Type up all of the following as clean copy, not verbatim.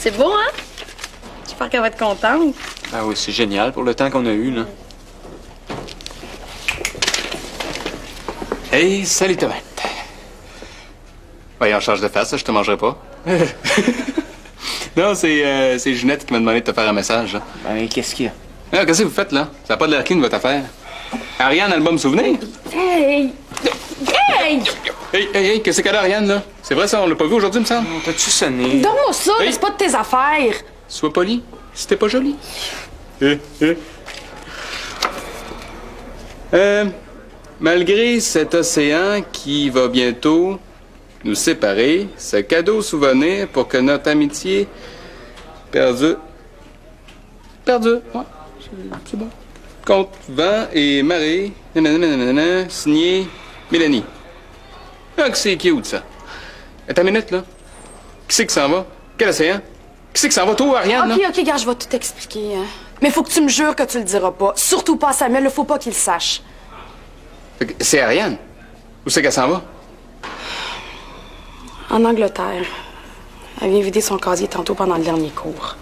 C'est beau, hein? J'espère qu'elle va être contente. Ah oui, c'est génial pour le temps qu'on a eu, là. Hey, salut tomate. Voyons, change de face, ça, je te mangerai pas. Non, c'est Ginette qui m'a demandé de te faire un message, là. Ben, qu'est-ce qu'il y a? Ah, qu'est-ce que vous faites, là? Ça n'a pas de l'air clean, votre affaire. Ariane, album souvenir? Hey! Hey! Hey, qu'est-ce qu'elle a, Ariane, là? C'est vrai, ça, on l'a pas vu aujourd'hui, me semble? T'as-tu sonné? Donne-moi ça, Hey! c'est pas de tes affaires. Sois poli, c'était pas joli. Malgré cet océan qui va bientôt nous séparer, ce cadeau souvenir pour que notre amitié perdure. Ouais, c'est bon. Contre vent et marée, nanana, signé Mélanie. Ah, que c'est cute, ça. Attends une minute, là. Qui c'est qui s'en va? Quel océan? Qui c'est qui s'en va? Toi, Ariane, là? OK, gars, je vais tout expliquer. Hein. Mais faut que tu me jures que tu le diras pas. Surtout pas à Samuel, il faut pas qu'il le sache. Fait que c'est Ariane. Où c'est qu'elle s'en va? En Angleterre. Elle vient vider son casier tantôt pendant le dernier cours.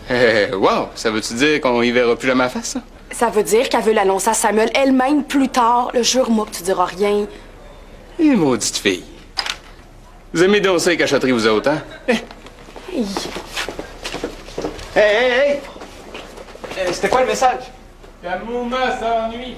Wow! Ça veut-tu dire qu'on y verra plus jamais la face, ça? Ça veut dire qu'elle veut l'annoncer à Samuel elle-même plus tard. Le jure-moi que tu diras rien. Eh, maudite fille. Vous aimez donc ça, les cachotteries, vous autres, hein? Hey. Hey! C'était quoi le message? Calme-moi, ça ennuie.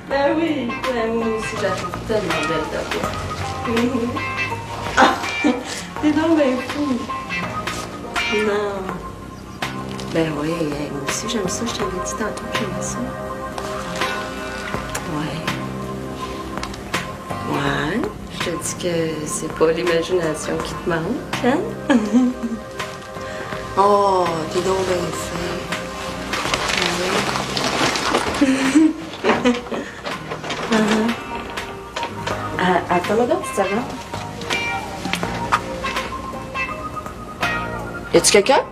Ben oui, aussi, je la trouve tellement belle, ta voix. T'es donc bien fou. Non. Ben oui, moi aussi, j'aime ça. Je t'avais dit tantôt que j'aimais ça. Ouais, je te dis que c'est pas l'imagination qui te manque, hein? Oh, t'es donc bien fait. Attends-moi donc, tu t'arrêtes. Y a-tu quelqu'un?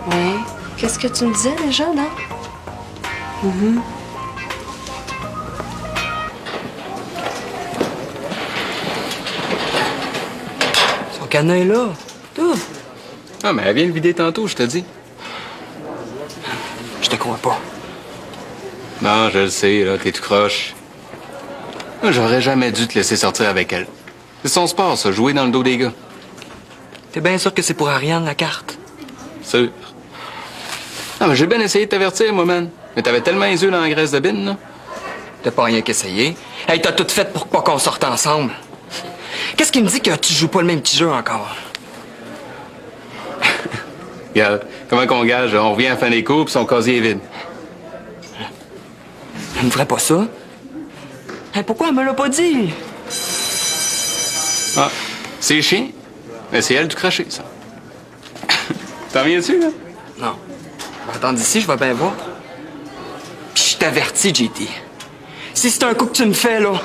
Ouais. Qu'est-ce que tu me disais déjà, non? Son cadenas est là. Tout. Ah, mais elle vient le vider tantôt, je te dis. Je te crois pas. Non, je le sais, là, t'es tout croche. Moi, j'aurais jamais dû te laisser sortir avec elle. C'est son sport, ça, jouer dans le dos des gars. T'es bien sûr que c'est pour Ariane, la carte? Sûr. Non, mais j'ai bien essayé de t'avertir, moi, man. Mais t'avais tellement les yeux dans la graisse de bine, là. T'as pas rien qu'essayé. Hey, t'as tout fait pour pas qu'on sorte ensemble. Qu'est-ce qui me dit que tu joues pas le même petit jeu encore? Regarde, comment qu'on gage? On revient à la fin des cours, puis son casier est vide. Elle ne ferait pas ça. Hey, pourquoi elle me l'a pas dit? Ah, c'est chiant. Mais c'est elle du craché, ça. T'en viens-tu, là? Non. Attends d'ici, je vais bien voir. Puis je t'avertis, JT. Si c'est un coup que tu me fais, là...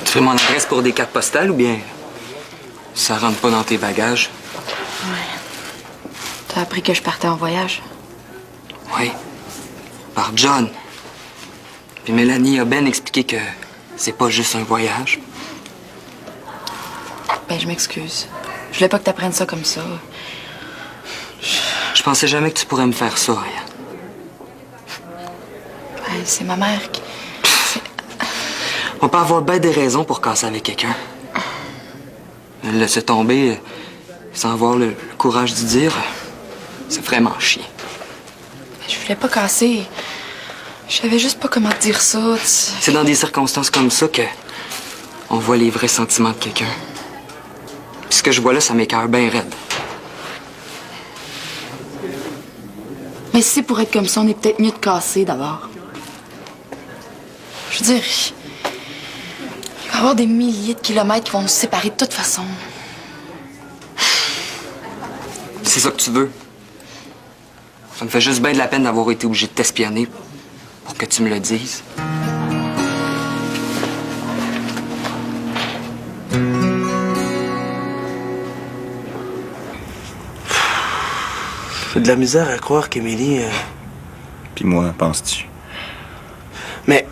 Tu veux mon adresse pour des cartes postales ou bien ça rentre pas dans tes bagages? T'as appris que je partais en voyage? Oui. Par John. Puis Mélanie a bien expliqué que c'est pas juste un voyage. Ben, je m'excuse. Je voulais pas que t'apprennes ça comme ça. Je pensais jamais que tu pourrais me faire ça, Ariane. Ben, c'est ma mère qui... On peut avoir bien des raisons pour casser avec quelqu'un. Le laisser tomber sans avoir le courage d'y dire, c'est vraiment chier. Je voulais pas casser. Je savais juste pas comment te dire ça. C'est dans des circonstances comme ça que on voit les vrais sentiments de quelqu'un. Puis ce que je vois là, ça m'écoeure bien raide. Mais si c'est pour être comme ça, on est peut-être mieux de casser d'abord. Je veux dire, il y a quand avoir des milliers de kilomètres qui vont nous séparer de toute façon. C'est ça que tu veux. Ça me fait juste bien de la peine d'avoir été obligé de t'espionner pour que tu me le dises. J'ai de la misère à croire qu'Émilie... Puis moi, penses-tu? Mais...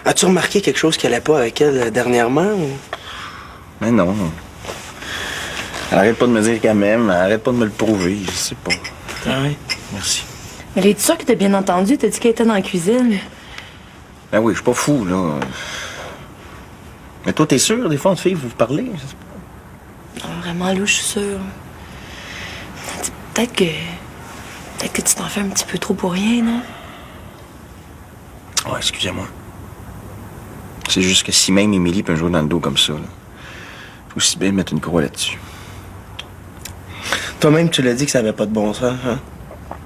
As-tu remarqué quelque chose qui allait pas avec elle dernièrement? Ou... Mais non. Elle arrête pas de me dire qu'elle m'aime, elle arrête pas de me le prouver, je sais pas. Ah oui? Merci. Mais es-tu sûr que t'as bien entendu? T'as dit qu'elle était dans la cuisine. Ben oui, je suis pas fou, là. Mais toi, t'es sûr, des fois, entre filles, vous vous parlez? Je sais pas. Ah, vraiment, Lou, je suis sûre. Peut-être que... Peut-être que tu t'en fais un petit peu trop pour rien, non? Ouais, excusez-moi. C'est juste que si même Émilie peut me jouer dans le dos comme ça, là, faut aussi bien mettre une croix là-dessus. Toi-même, tu l'as dit que ça avait pas de bon sens, hein?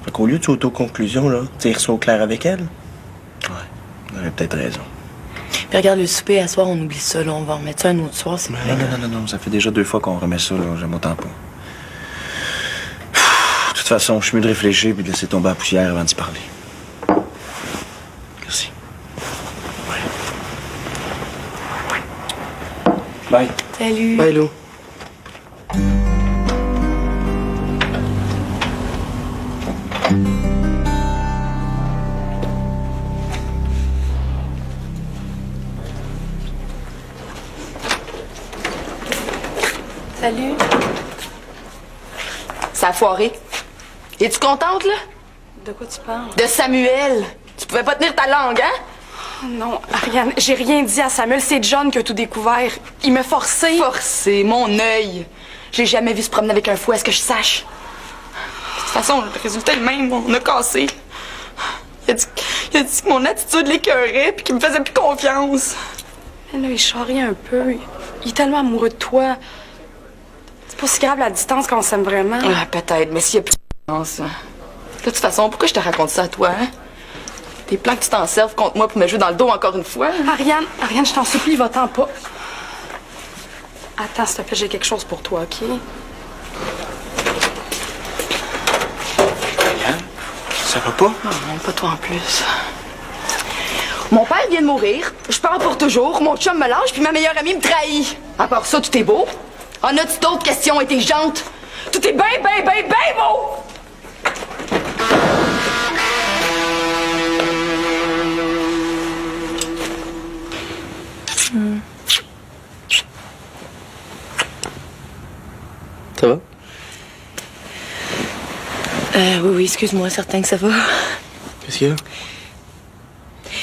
Fait qu'au lieu de s'auto-conclusion, là, tire ça au clair avec elle. Ouais, t'avais peut-être raison. Puis regarde, le souper à soir, on oublie ça, là. On va en remettre ça un autre soir, c'est Non, ça fait déjà 2 fois qu'on remet ça, là. J'aime autant pas. De toute façon, je suis mieux de réfléchir puis de laisser tomber la poussière avant d'y parler. Merci. Bye. Salut. Bye, Lou. Salut. Ça a foiré. Es-tu contente, là? De quoi tu parles? De Samuel. Tu pouvais pas tenir ta langue, hein? Non, Ariane, j'ai rien dit à Samuel. C'est John qui a tout découvert. Il m'a forcé. Forcé, mon œil. J'ai jamais vu se promener avec un fouet, est-ce que je sache? De toute façon, le résultat est le même. On a cassé. Il a dit que mon attitude l'écœurait puis qu'il me faisait plus confiance. Mais là, il charrie un peu. Il est tellement amoureux de toi. C'est pas si grave la distance quand on s'aime vraiment. Ah, peut-être, mais s'il y a plus de confiance. De toute façon, pourquoi je te raconte ça à toi, hein? Tes plans que tu t'en serves contre moi pour me jouer dans le dos encore une fois. Ariane, je t'en supplie, va-t'en pas. Attends, s'il te plaît, j'ai quelque chose pour toi, OK? Ariane, ça va pas? Non, pas toi en plus. Mon père vient de mourir, je pars pour toujours, mon chum me lâche, puis ma meilleure amie me trahit. À part ça, tout est beau. En as-tu d'autres questions intelligentes? Tout est bien beau! Ça va? Oui, excuse-moi, certain que ça va. Qu'est-ce qu'il y a?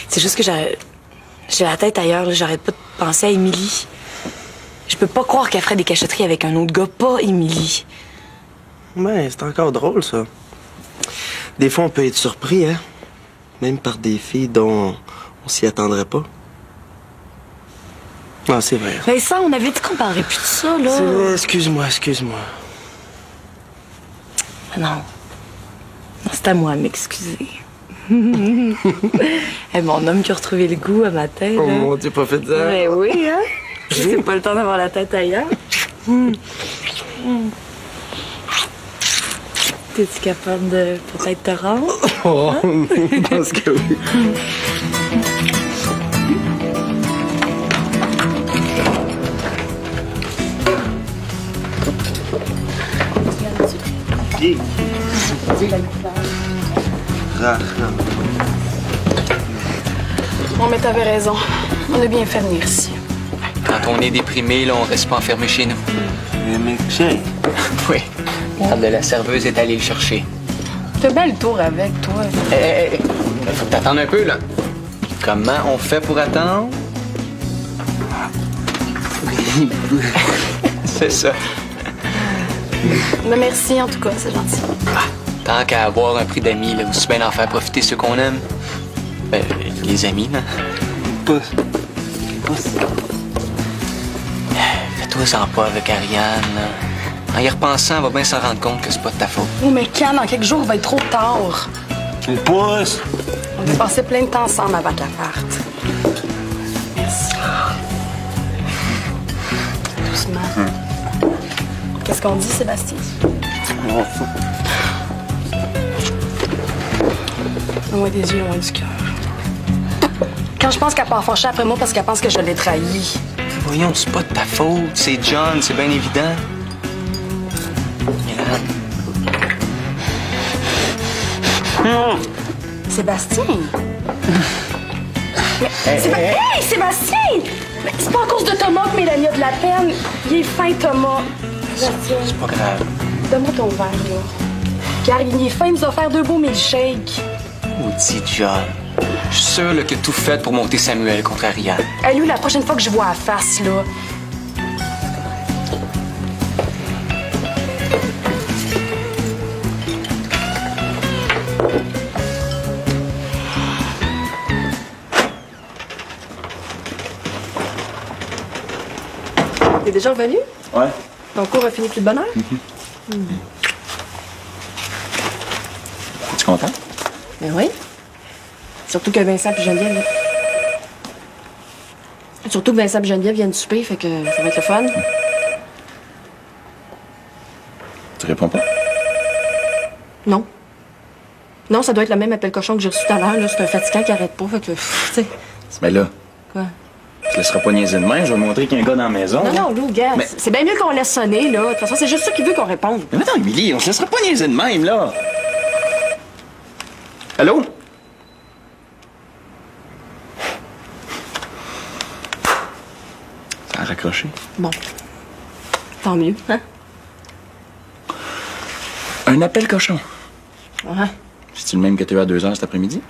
C'est juste que j'ai la tête ailleurs, là. J'arrête pas de penser à Émilie. Je peux pas croire qu'elle ferait des cachotteries avec un autre gars, pas Émilie. Ouais, c'est encore drôle, ça. Des fois, on peut être surpris, hein? Même par des filles dont on s'y attendrait pas. Ah, c'est vrai. Mais ça, on avait dit qu'on parlerait plus de ça, là. C'est vrai, excuse-moi. Ah non. Non, c'est à moi à m'excuser. Eh, mon homme qui a retrouvé le goût à matin, là. Oh mon Dieu, pas fait de ça. Ouais, oui, hein? C'est pas le temps d'avoir la tête ailleurs. T'es-tu capable de peut-être te rendre? Oh, je pense que oui. Bon, mais t'avais raison. On a bien fait de venir ici. Quand on est déprimé, là, on reste pas enfermé chez nous. Mais tiens, Oui. Regarde, la serveuse est allée le chercher. Fais bien le tour avec, toi. Hé, faut que t'attendes un peu, là. Comment on fait pour attendre? C'est ça. Mais merci, en tout cas, c'est gentil. Tant qu'à avoir un prix d'amis, là, aussi bien d'en faire profiter ceux qu'on aime. Les amis, là. pousse. Fais-toi-en pas avec Ariane, là. En y repensant, elle va bien s'en rendre compte que c'est pas de ta faute. Oh, mais quand, dans quelques jours, il va être trop tard. Une pousse. On a passé plein de temps ensemble avant de l'appart. Merci. gentiment. Qu'est-ce qu'on dit, Sébastien? Loin des yeux, loin du cœur. Quand je pense qu'elle part fâcher après moi parce qu'elle pense que je l'ai trahi. Voyons, c'est pas de ta faute. C'est John, c'est bien évident. Mylène. Sébastien! Hey, Sébastien! Mais c'est pas à cause de Thomas que Mélanie a de la peine. Il est fin, Thomas. Sébastien, C'est pas grave. donne-moi ton verre, là. Car il est fin, il nous a offert 2 beaux milkshakes. Maudit John. Je suis sûr là, qu'il a tout fait pour monter Samuel contre Ariane. Hey, lui, la prochaine fois que je vois la face, là. T'es déjà revenu? Ouais. Ton cours a fini plus de bonne heure? Es-tu content? Ben oui. Surtout que Vincent et Geneviève... Surtout que Vincent et Geneviève viennent souper, fait que ça va être le fun. Tu réponds pas? Non. Non, ça doit être le même appel cochon que j'ai reçu tout à l'heure. Là. C'est un fatigant qui arrête pas, fait que... Tu sais... Mais là, Quoi? tu te laisseras pas niaiser de main. Je vais montrer qu'il y a un gars dans la maison. Non, non, Lou, gars, Mais- c'est bien mieux qu'on laisse sonner, là. De toute façon, c'est juste ça qu'il veut qu'on réponde. Mais attends, Émilie, on se laissera pas niaiser de même, là. Allô? Ça a raccroché. Bon. Tant mieux, hein? Un appel cochon. Ouais. C'est-tu le même que tu as eu à 2h cet après-midi?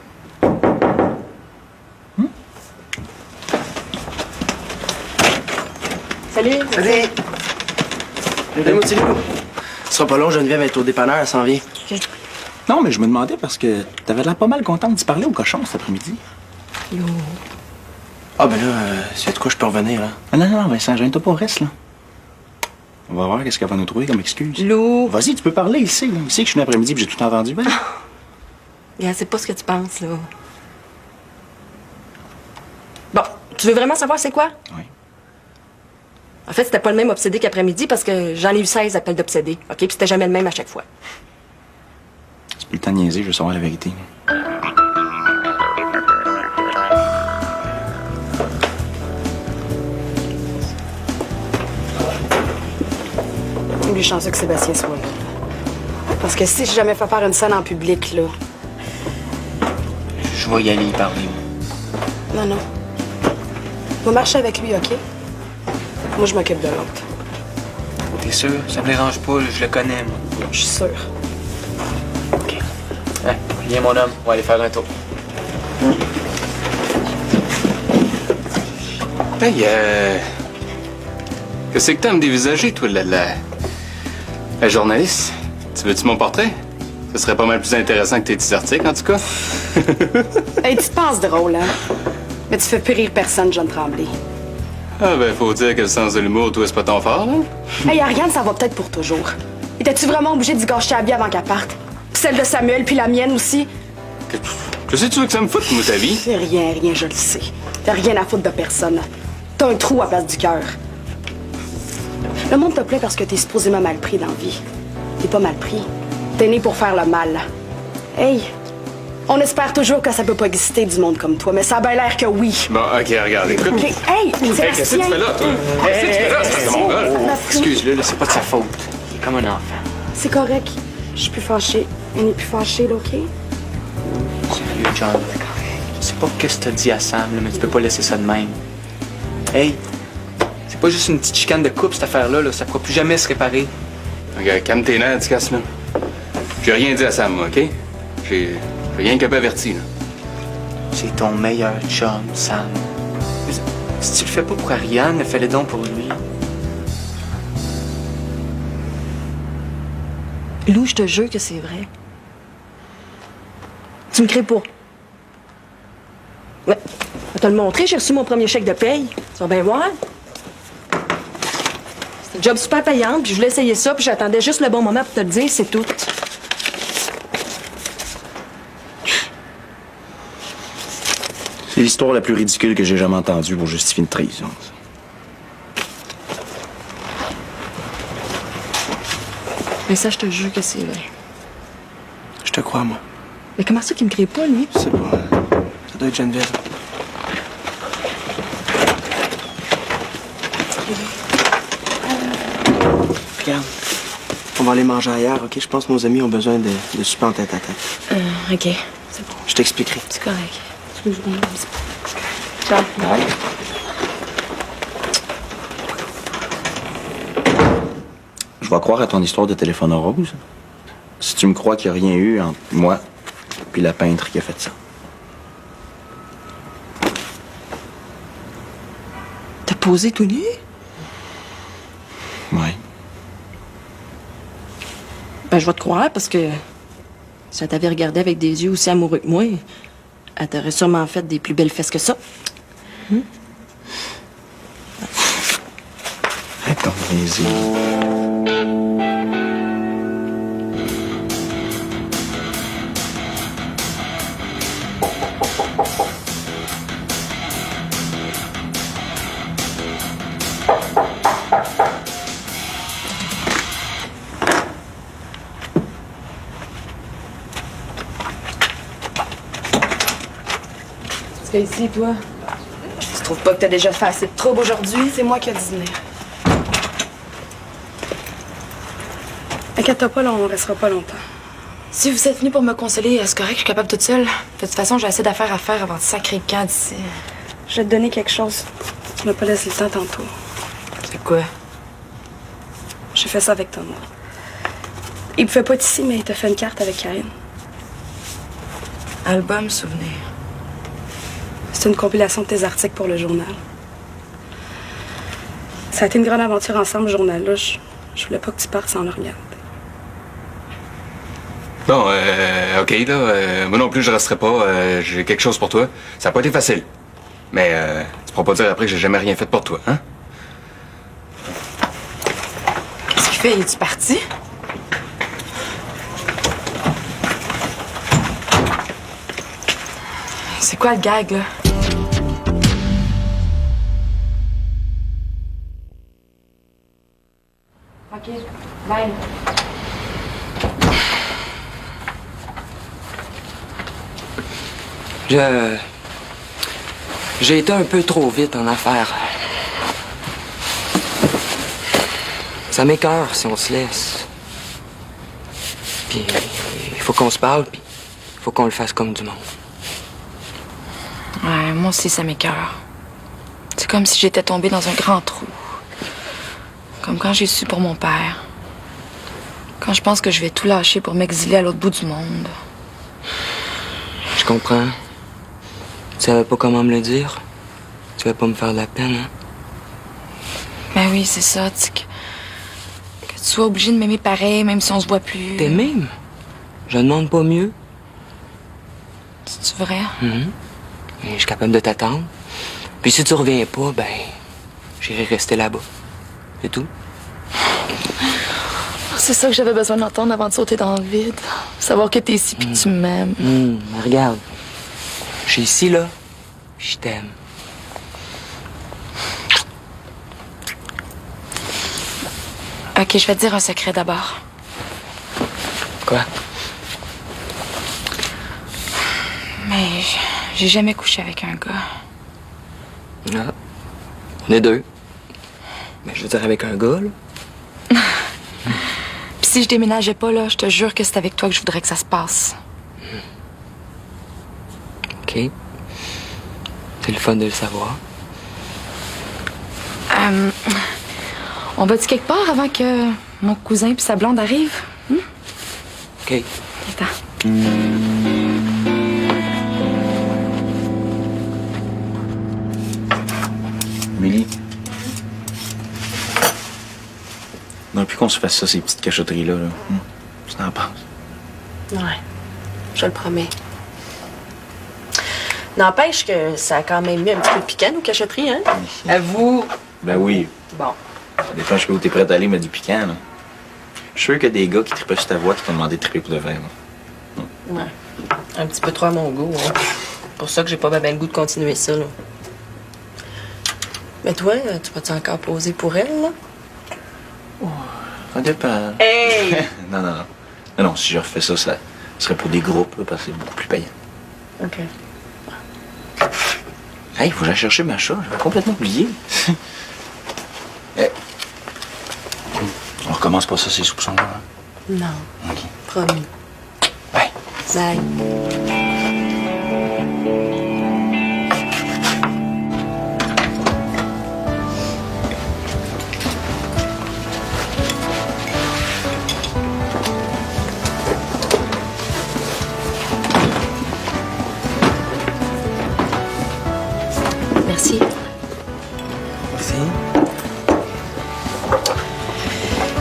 Salut. Salut! Salut, Moutilou. Ce sera pas long, Geneviève est au dépanneur, elle s'en vient. Non, mais je me demandais parce que t'avais l'air pas mal contente d'y parler au cochon cet après-midi. Ah, ben là, s'il y a de quoi, je peux revenir, là. Ah non, non, Vincent, gêne-toi pas, reste, là. On va voir qu'est-ce qu'elle va nous trouver comme excuse. Lou. Vas-y, tu peux parler, il sait, là. Il sait que je suis venu après-midi et j'ai tout entendu. Ben. Gars, c'est pas ce que tu penses, là. Bon, tu veux vraiment savoir c'est quoi? Oui. En fait, c'était pas le même obsédé qu'après-midi parce que j'en ai eu 16 appels d'obsédé, OK? Puis c'était jamais le même à chaque fois. C'est plus le temps de niaiser, je veux savoir la vérité. Il est chanceux que Sébastien soit là. Parce que si j'ai jamais fait faire une scène en public, là... Je vais y aller y parler. Non, non. Va marcher avec lui, OK? Moi, je m'occupe de l'autre. T'es sûr? Ça me dérange pas, je le connais, moi. Je suis sûre. OK. Hein, viens, mon homme, on va aller faire un tour. Hey, qu'est-ce que t'as à me dévisager, toi, la journaliste? Tu veux-tu mon portrait? Ce serait pas mal plus intéressant que tes petits articles, en tout cas. Hey, tu te penses drôle, hein? Mais tu fais plus rire personne, John Tremblay. Ah, ben, faut dire que le sens de l'humour, toi, c'est pas ton fort, là. Hey, Ariane, ça va peut-être pour toujours. Étais-tu vraiment obligé d'y gâcher la vie avant qu'elle parte? Puis celle de Samuel, puis la mienne aussi? Qu'est-ce que tu veux que ça me foute, moi, ta vie? C'est rien, je le sais. T'as rien à foutre de personne. T'as un trou à place du cœur. Le monde te plaît parce que t'es supposément mal pris dans la vie. T'es pas mal pris. T'es né pour faire le mal. Hey, on espère toujours que ça peut pas exister du monde comme toi, mais ça a bien l'air que oui. Bon, OK, regarde, écoute. OK, hey, Hey, qu'est-ce que tu fais là, toi? Qu'est-ce que tu fais là? C'est mon gars. Excuse-le, là, c'est pas de sa faute. Il est comme un enfant. C'est correct. Je suis plus fâchée. On n'est plus fâchée, là, OK? Sérieux, John. Je sais pas qu'est-ce que t'as dit à Sam, là, mais tu peux pas laisser ça de même. Hey, c'est pas juste une petite chicane de couple, cette affaire-là, là. Ça pourra plus jamais se réparer. Regarde, calme tes nerfs, tu casses, là. J'ai rien dit à Sam, moi, OK? J'ai rien qu'un peu averti, là. C'est ton meilleur chum, Sam. Mais si tu le fais pas pour Ariane, fais-le donc pour lui. Lou, je te jure que c'est vrai. Tu me crées pas. Ouais. Je vais te le montrer, j'ai reçu mon premier chèque de paye. Tu vas bien voir. C'était une job super payante, puis je voulais essayer ça, puis j'attendais juste le bon moment pour te le dire, c'est tout. C'est l'histoire la plus ridicule que j'ai jamais entendue pour justifier une trahison. Mais ça, je te jure que c'est vrai. Je te crois, moi. Mais comment ça qu'il me crée pas, lui? C'est pas... Ça doit être Geneviève. Regarde. On va aller manger ailleurs, OK? Je pense que nos amis ont besoin de souper en tête à tête. OK. C'est bon. Je t'expliquerai. C'est correct. Excuse-moi. Ciao. Bye. Je vais croire à ton histoire de téléphone rose. Si tu me crois qu'il n'y a rien eu entre moi puis la peintre qui a fait ça. T'as posé tout nu? Ouais. Ben, je vais te croire parce que si elle t'avait regardé avec des yeux aussi amoureux que moi, elle t'aurait sûrement fait des plus belles fesses que ça. Arrête ton plaisir. Tu fais ici, toi? Tu trouves pas que t'as déjà fait assez de trouble aujourd'hui? C'est moi qui ai dîné. Inquiète-toi pas, là, on restera pas longtemps. Si vous êtes venu pour me consoler, c'est correct, je suis capable toute seule. De toute façon, j'ai assez d'affaires à faire avant de sacrer le camp d'ici. Je vais te donner quelque chose. Tu m'as pas laissé le temps tantôt. C'est quoi? J'ai fait ça avec Thomas. Il pouvait pas être ici, mais il t'a fait une carte avec Karine. Album souvenir. C'est une compilation de tes articles pour le journal. Ça a été une grande aventure ensemble, ce journal-là. Je voulais pas que tu partes sans le regarder. Bon, OK, là. Moi non plus, je resterai pas. J'ai quelque chose pour toi. Ça n'a pas été facile. Mais tu pourras pas dire après que j'ai jamais rien fait pour toi, hein? Qu'est-ce qu'il fait? Il est-tu parti? C'est quoi le gag, là? OK, bye. J'ai été un peu trop vite en affaires. Ça m'écoeure si on se laisse. Puis il faut qu'on se parle, puis il faut qu'on le fasse comme du monde. Ouais, moi aussi, ça m'écoeure. C'est comme si j'étais tombée dans un grand trou. Comme quand j'ai su pour mon père. Quand je pense que je vais tout lâcher pour m'exiler à l'autre bout du monde. Je comprends. Tu savais pas comment me le dire? Tu vas pas me faire de la peine, hein? Ben oui, c'est ça, tu sais, que tu sois obligé de m'aimer pareil, même si on se voit plus. T'es même? Je demande pas mieux. C'est-tu vrai? Et je suis capable de t'attendre. Puis si tu reviens pas, ben, j'irai rester là-bas. C'est tout. C'est ça que j'avais besoin d'entendre avant de sauter dans le vide. Savoir que t'es ici puis que tu m'aimes. Mais regarde. Je suis ici, là. Je t'aime. OK, je vais te dire un secret d'abord. Quoi? Mais j'ai jamais couché avec un gars. Ah. On est deux. Mais je veux dire avec un gars, là. Puis si je déménageais pas, là, je te jure que c'est avec toi que je voudrais que ça se passe. OK. C'est le fun de le savoir. On va-tu quelque part avant que mon cousin puis sa blonde arrivent? OK. Attends. Amélie. On aurait pu qu'on se fasse ça, ces petites cachotteries-là. Là. Tu t'en penses? Ouais, je le promets. N'empêche que ça a quand même mis un petit peu de piquant, nos cachotteries, hein? Avoue. Ben oui. Bon. Ça dépend jusqu'où t'es prête à aller, mais du piquant, là. Je suis sûr qu'il y a des gars qui trippent sur ta voix qui t'ont demandé de tripper pour de vrai, là. Ouais. Un petit peu trop à mon goût, hein. C'est pour ça que j'ai pas bien le goût de continuer ça, là. Mais toi, tu vas-tu encore poser pour elle, là? Ça dépend. Hey! Non, non, non. Non, non, si je refais ça, ça serait pour des groupes, là, parce que c'est beaucoup plus payant. OK. Hey, faut que j'aille chercher ma chat, j'avais complètement oublié. Eh. On recommence pas ça, ces soupçons-là. Hein? Non. OK. Promis. Bye. Bye. Merci. Merci.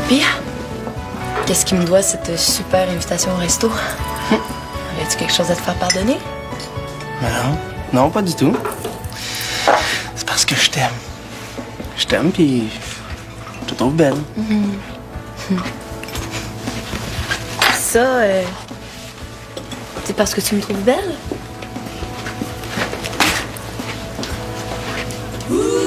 Puis, qu'est-ce qui me doit cette super invitation au resto? Avais-tu quelque chose à te faire pardonner? Mais non. Non, pas du tout. C'est parce que je t'aime. Je t'aime, puis je te trouve belle. Ça, c'est parce que tu me trouves belle? Ouh.